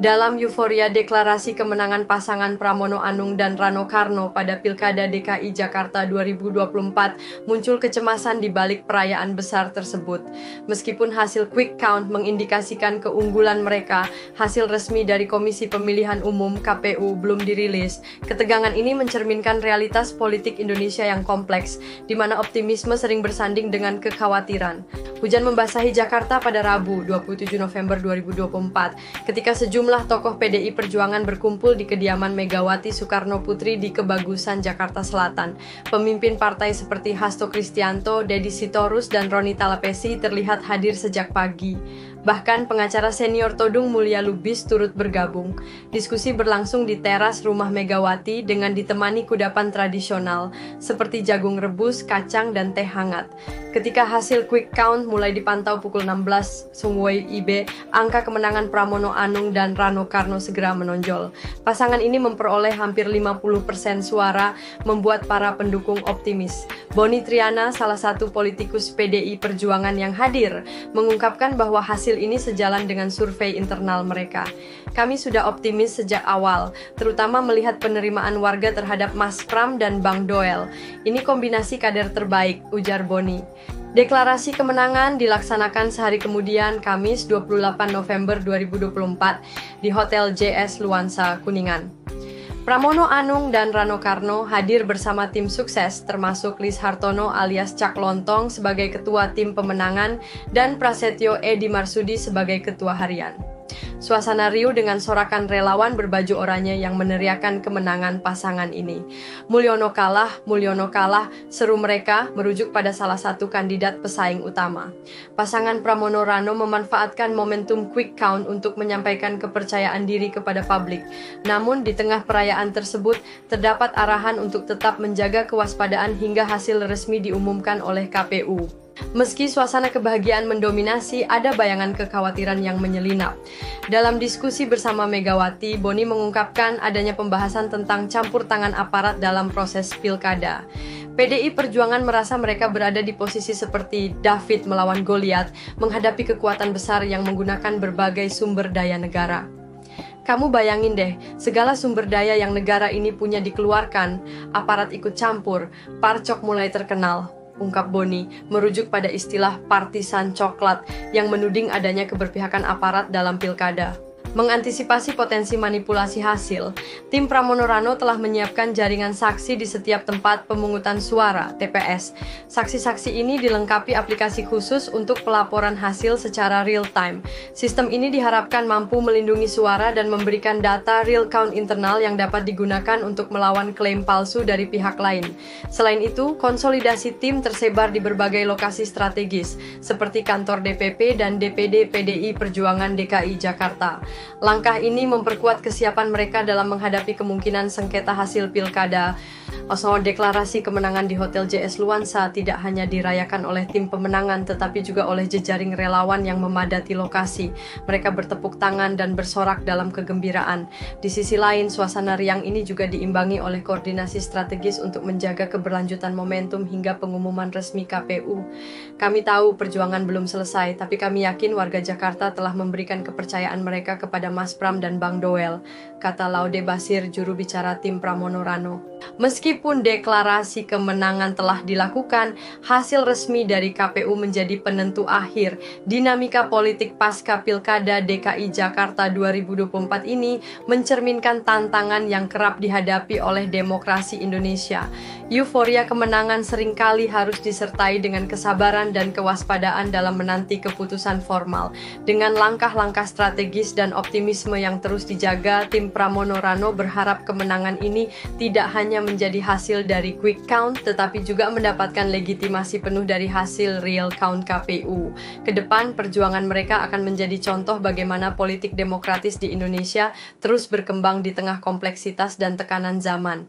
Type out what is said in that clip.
Dalam euforia deklarasi kemenangan pasangan Pramono Anung dan Rano Karno pada Pilkada DKI Jakarta 2024, muncul kecemasan di balik perayaan besar tersebut. Meskipun hasil quick count mengindikasikan keunggulan mereka, hasil resmi dari Komisi Pemilihan Umum (KPU) belum dirilis. Ketegangan ini mencerminkan realitas politik Indonesia yang kompleks, di mana optimisme sering bersanding dengan kekhawatiran. Hujan membasahi Jakarta pada Rabu, 27 November 2024, ketika sejumlah tokoh PDI Perjuangan berkumpul di kediaman Megawati Soekarno Putri di Kebagusan, Jakarta Selatan. Pemimpin partai seperti Hasto Kristianto, Deddy Sitorus, dan Roni Talapesi terlihat hadir sejak pagi. Bahkan pengacara senior Todung Mulya Lubis turut bergabung. Diskusi berlangsung di teras rumah Megawati dengan ditemani kudapan tradisional seperti jagung rebus, kacang, dan teh hangat. Ketika hasil quick count mulai dipantau pukul 16 WIB, angka kemenangan Pramono Anung dan Rano Karno segera menonjol. Pasangan ini memperoleh hampir 50% suara, membuat para pendukung optimis. Boni Triana, salah satu politikus PDI Perjuangan yang hadir, mengungkapkan bahwa hasil ini sejalan dengan survei internal mereka. Kami sudah optimis sejak awal, terutama melihat penerimaan warga terhadap Mas Pram dan Bang Doel. Ini kombinasi kader terbaik, ujar Boni. Deklarasi kemenangan dilaksanakan sehari kemudian, Kamis 28 November 2024 di Hotel JS Luansa, Kuningan. Pramono Anung dan Rano Karno hadir bersama tim sukses termasuk Lis Hartono alias Cak Lontong sebagai ketua tim pemenangan dan Prasetyo Edi Marsudi sebagai ketua harian. Suasana riuh dengan sorakan relawan berbaju oranye yang meneriakan kemenangan pasangan ini. Mulyono kalah, seru mereka merujuk pada salah satu kandidat pesaing utama. Pasangan Pramono Rano memanfaatkan momentum quick count untuk menyampaikan kepercayaan diri kepada publik. Namun di tengah perayaan tersebut, terdapat arahan untuk tetap menjaga kewaspadaan hingga hasil resmi diumumkan oleh KPU. Meski suasana kebahagiaan mendominasi, ada bayangan kekhawatiran yang menyelinap. Dalam diskusi bersama Megawati, Boni mengungkapkan adanya pembahasan tentang campur tangan aparat dalam proses pilkada. PDI Perjuangan merasa mereka berada di posisi seperti David melawan Goliat, menghadapi kekuatan besar yang menggunakan berbagai sumber daya negara. Kamu bayangin deh, segala sumber daya yang negara ini punya dikeluarkan, aparat ikut campur, parcok mulai terkenal, ungkap Boni, merujuk pada istilah partisan coklat yang menuding adanya keberpihakan aparat dalam pilkada. Mengantisipasi potensi manipulasi hasil, tim Pramono Rano telah menyiapkan jaringan saksi di setiap tempat pemungutan suara (TPS). Saksi-saksi ini dilengkapi aplikasi khusus untuk pelaporan hasil secara real-time. Sistem ini diharapkan mampu melindungi suara dan memberikan data real count internal yang dapat digunakan untuk melawan klaim palsu dari pihak lain. Selain itu, konsolidasi tim tersebar di berbagai lokasi strategis, seperti kantor DPP dan DPD PDI Perjuangan DKI Jakarta. Langkah ini memperkuat kesiapan mereka dalam menghadapi kemungkinan sengketa hasil pilkada. Deklarasi kemenangan di Hotel JS Luansa tidak hanya dirayakan oleh tim pemenangan, tetapi juga oleh jejaring relawan yang memadati lokasi. Mereka bertepuk tangan dan bersorak dalam kegembiraan. Di sisi lain, suasana riang ini juga diimbangi oleh koordinasi strategis untuk menjaga keberlanjutan momentum hingga pengumuman resmi KPU. Kami tahu perjuangan belum selesai, tapi kami yakin warga Jakarta telah memberikan kepercayaan mereka kepada Mas Pram dan Bang Doel, kata Laude Basir, juru bicara tim Pramono Rano. Meskipun deklarasi kemenangan telah dilakukan, hasil resmi dari KPU menjadi penentu akhir. Dinamika politik pasca Pilkada DKI Jakarta 2024 ini mencerminkan tantangan yang kerap dihadapi oleh demokrasi Indonesia. Euforia kemenangan seringkali harus disertai dengan kesabaran dan kewaspadaan dalam menanti keputusan formal. Dengan langkah-langkah strategis dan optimisme yang terus dijaga, tim Pramono Rano berharap kemenangan ini tidak hanya menjadi hasil dari quick count, tetapi juga mendapatkan legitimasi penuh dari hasil real count KPU. Kedepan, perjuangan mereka akan menjadi contoh bagaimana politik demokratis di Indonesia terus berkembang di tengah kompleksitas dan tekanan zaman.